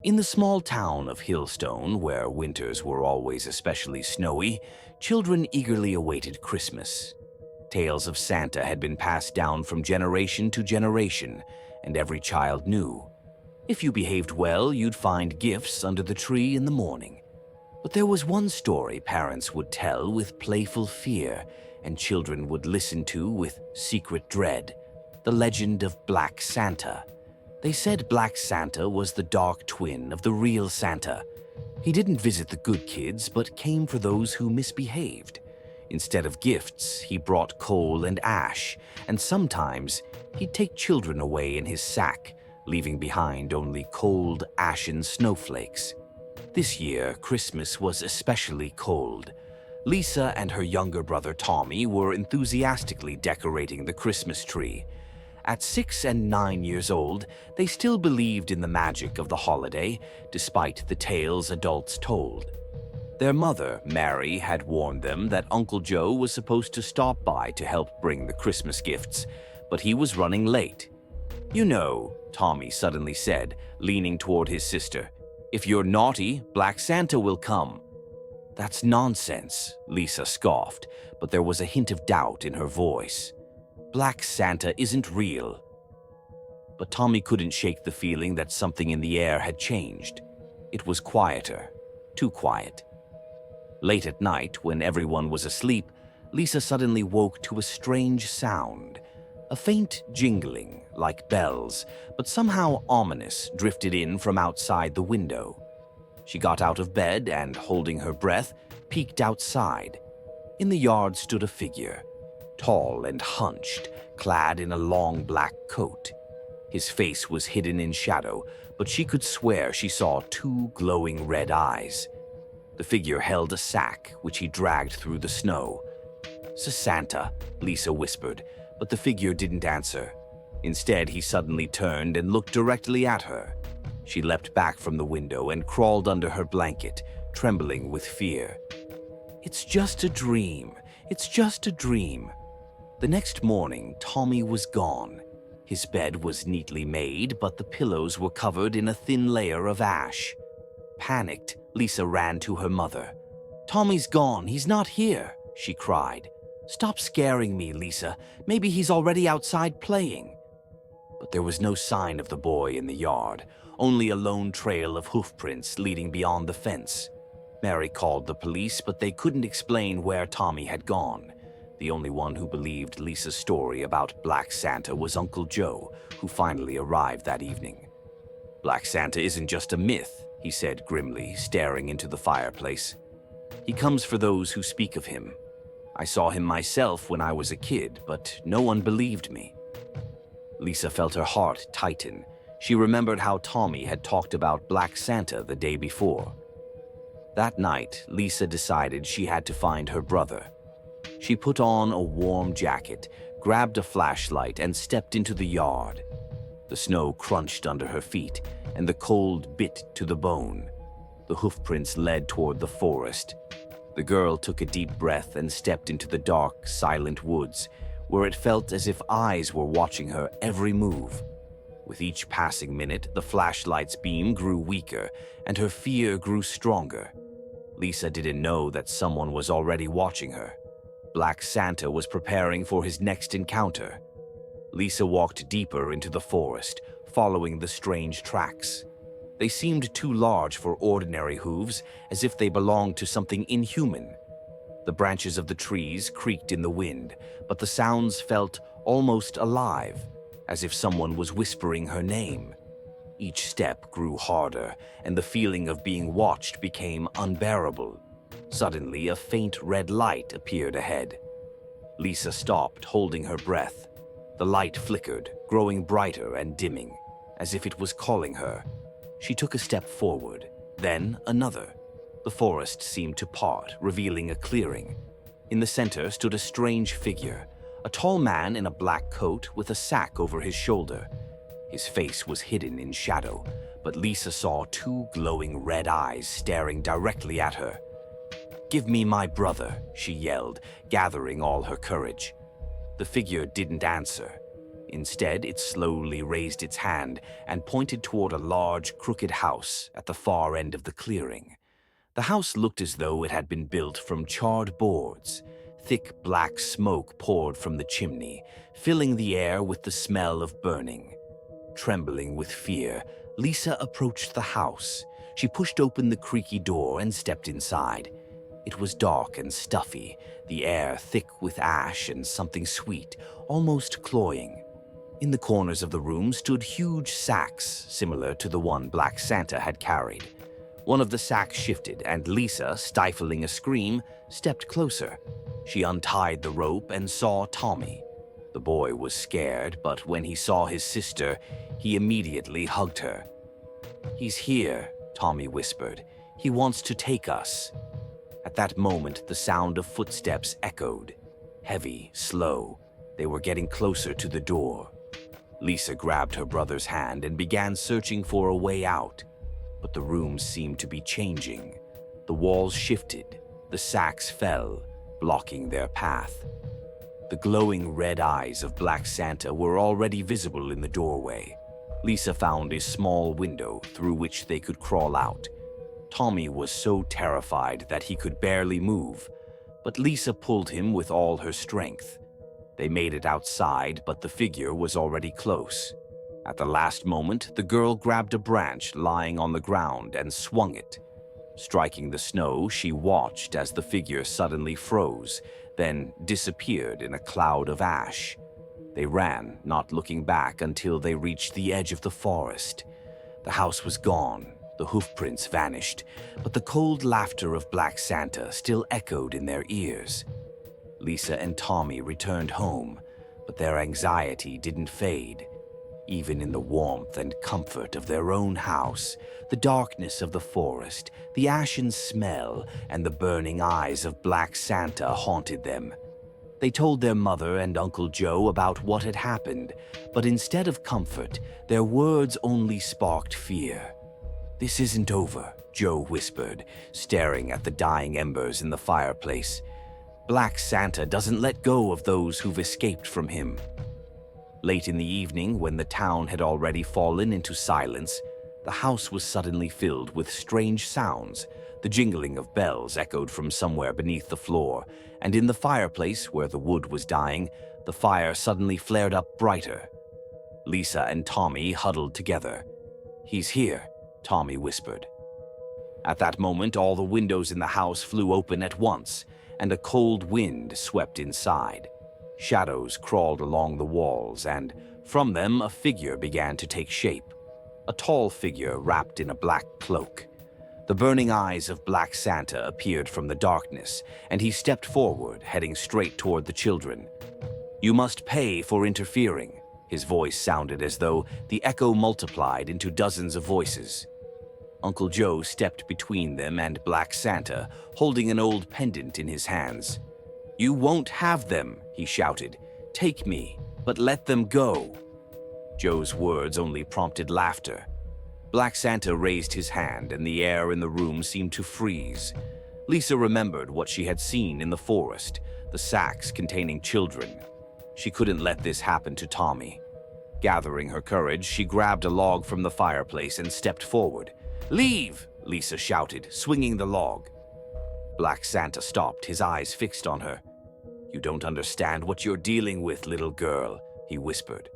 In the small town of Hillstone, where winters were always especially snowy, children eagerly awaited Christmas. Tales of Santa had been passed down from generation to generation, and every child knew. If you behaved well, you'd find gifts under the tree in the morning. But there was one story parents would tell with playful fear, and children would listen to with secret dread: the legend of Black Santa. They said Black Santa was the dark twin of the real Santa. He didn't visit the good kids, but came for those who misbehaved. Instead of gifts, he brought coal and ash, and sometimes he'd take children away in his sack, leaving behind only cold, ashen snowflakes. This year, Christmas was especially cold. Lisa and her younger brother Tommy were enthusiastically decorating the Christmas tree. At 6 and 9 years old, they still believed in the magic of the holiday, despite the tales adults told. Their mother, Mary, had warned them that Uncle Joe was supposed to stop by to help bring the Christmas gifts, but he was running late. "You know," Tommy suddenly said, leaning toward his sister, "if you're naughty, Black Santa will come." "That's nonsense," Lisa scoffed, but there was a hint of doubt in her voice. "Black Santa isn't real." But Tommy couldn't shake the feeling that something in the air had changed. It was quieter, too quiet. Late at night, when everyone was asleep, Lisa suddenly woke to a strange sound. A faint jingling, like bells, but somehow ominous, drifted in from outside the window. She got out of bed and, holding her breath, peeked outside. In the yard stood a figure, tall and hunched, clad in a long black coat. His face was hidden in shadow, but she could swear she saw two glowing red eyes. The figure held a sack, which he dragged through the snow. "Santa," Lisa whispered, but the figure didn't answer. Instead, he suddenly turned and looked directly at her. She leapt back from the window and crawled under her blanket, trembling with fear. "It's just a dream. It's just a dream." The next morning, Tommy was gone. His bed was neatly made, but the pillows were covered in a thin layer of ash. Panicked, Lisa ran to her mother. "Tommy's gone. He's not here," she cried. "Stop scaring me, Lisa. Maybe he's already outside playing." But there was no sign of the boy in the yard, only a lone trail of hoofprints leading beyond the fence. Mary called the police, but they couldn't explain where Tommy had gone. The only one who believed Lisa's story about Black Santa was Uncle Joe, who finally arrived that evening. "Black Santa isn't just a myth," he said grimly, staring into the fireplace. "He comes for those who speak of him. I saw him myself when I was a kid, but no one believed me." Lisa felt her heart tighten. She remembered how Tommy had talked about Black Santa the day before. That night, Lisa decided she had to find her brother. She put on a warm jacket, grabbed a flashlight, and stepped into the yard. The snow crunched under her feet, and the cold bit to the bone. The hoofprints led toward the forest. The girl took a deep breath and stepped into the dark, silent woods, where it felt as if eyes were watching her every move. With each passing minute, the flashlight's beam grew weaker, and her fear grew stronger. Lisa didn't know that someone was already watching her. Black Santa was preparing for his next encounter. Lisa walked deeper into the forest, following the strange tracks. They seemed too large for ordinary hooves, as if they belonged to something inhuman. The branches of the trees creaked in the wind, but the sounds felt almost alive, as if someone was whispering her name. Each step grew harder, and the feeling of being watched became unbearable. Suddenly, a faint red light appeared ahead. Lisa stopped, holding her breath. The light flickered, growing brighter and dimming, as if it was calling her. She took a step forward, then another. The forest seemed to part, revealing a clearing. In the center stood a strange figure, a tall man in a black coat with a sack over his shoulder. His face was hidden in shadow, but Lisa saw two glowing red eyes staring directly at her. "Give me my brother," she yelled, gathering all her courage. The figure didn't answer. Instead, it slowly raised its hand and pointed toward a large, crooked house at the far end of the clearing. The house looked as though it had been built from charred boards. Thick black smoke poured from the chimney, filling the air with the smell of burning. Trembling with fear, Lisa approached the house. She pushed open the creaky door and stepped inside. It was dark and stuffy, the air thick with ash and something sweet, almost cloying. In the corners of the room stood huge sacks, similar to the one Black Santa had carried. One of the sacks shifted, and Lisa, stifling a scream, stepped closer. She untied the rope and saw Tommy. The boy was scared, but when he saw his sister, he immediately hugged her. "He's here," Tommy whispered. "He wants to take us." At that moment, the sound of footsteps echoed. Heavy, slow, they were getting closer to the door. Lisa grabbed her brother's hand and began searching for a way out. But the room seemed to be changing. The walls shifted, the sacks fell, blocking their path. The glowing red eyes of Black Santa were already visible in the doorway. Lisa found a small window through which they could crawl out. Tommy was so terrified that he could barely move, but Lisa pulled him with all her strength. They made it outside, but the figure was already close. At the last moment, the girl grabbed a branch lying on the ground and swung it. Striking the snow, she watched as the figure suddenly froze, then disappeared in a cloud of ash. They ran, not looking back until they reached the edge of the forest. The house was gone, the hoofprints vanished, but the cold laughter of Black Santa still echoed in their ears. Lisa and Tommy returned home, but their anxiety didn't fade. Even in the warmth and comfort of their own house, the darkness of the forest, the ashen smell, and the burning eyes of Black Santa haunted them. They told their mother and Uncle Joe about what had happened, but instead of comfort, their words only sparked fear. "This isn't over," Joe whispered, staring at the dying embers in the fireplace. "Black Santa doesn't let go of those who've escaped from him." Late in the evening, when the town had already fallen into silence, the house was suddenly filled with strange sounds. The jingling of bells echoed from somewhere beneath the floor, and in the fireplace, where the wood was dying, the fire suddenly flared up brighter. Lisa and Tommy huddled together. "He's here," Tommy whispered. At that moment, all the windows in the house flew open at once, and a cold wind swept inside. Shadows crawled along the walls, and from them a figure began to take shape. A tall figure wrapped in a black cloak. The burning eyes of Black Santa appeared from the darkness, and he stepped forward, heading straight toward the children. "You must pay for interfering." His voice sounded as though the echo multiplied into dozens of voices. Uncle Joe stepped between them and Black Santa, holding an old pendant in his hands. "You won't have them," he shouted. "Take me, but let them go." Joe's words only prompted laughter. Black Santa raised his hand, and the air in the room seemed to freeze. Lisa remembered what she had seen in the forest, the sacks containing children. She couldn't let this happen to Tommy. Gathering her courage, she grabbed a log from the fireplace and stepped forward. "Leave!" Lisa shouted, swinging the log. Black Santa stopped, his eyes fixed on her. "You don't understand what you're dealing with, little girl," he whispered.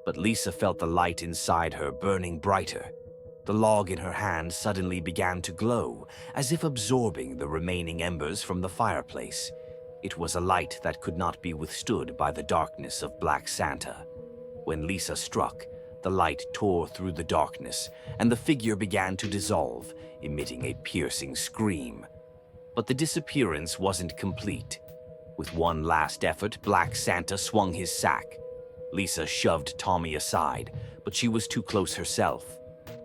But Lisa felt the light inside her burning brighter. The log in her hand suddenly began to glow, as if absorbing the remaining embers from the fireplace. It was a light that could not be withstood by the darkness of Black Santa. When Lisa struck, the light tore through the darkness, and the figure began to dissolve, emitting a piercing scream. But the disappearance wasn't complete. With one last effort, Black Santa swung his sack. Lisa shoved Tommy aside, but she was too close herself.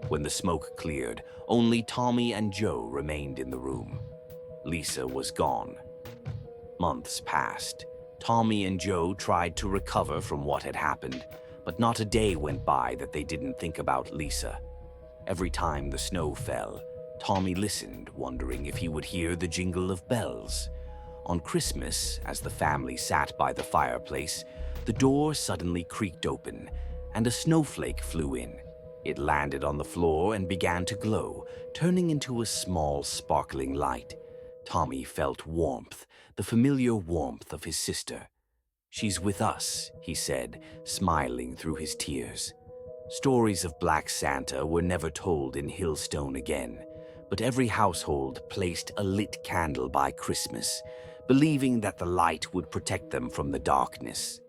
When the smoke cleared, only Tommy and Joe remained in the room. Lisa was gone. Months passed. Tommy and Joe tried to recover from what had happened, but not a day went by that they didn't think about Lisa. Every time the snow fell, Tommy listened, wondering if he would hear the jingle of bells. On Christmas, as the family sat by the fireplace, the door suddenly creaked open, and a snowflake flew in. It landed on the floor and began to glow, turning into a small, sparkling light. Tommy felt warmth, the familiar warmth of his sister. "She's with us," he said, smiling through his tears. Stories of Black Santa were never told in Hillstone again, but every household placed a lit candle by Christmas, believing that the light would protect them from the darkness.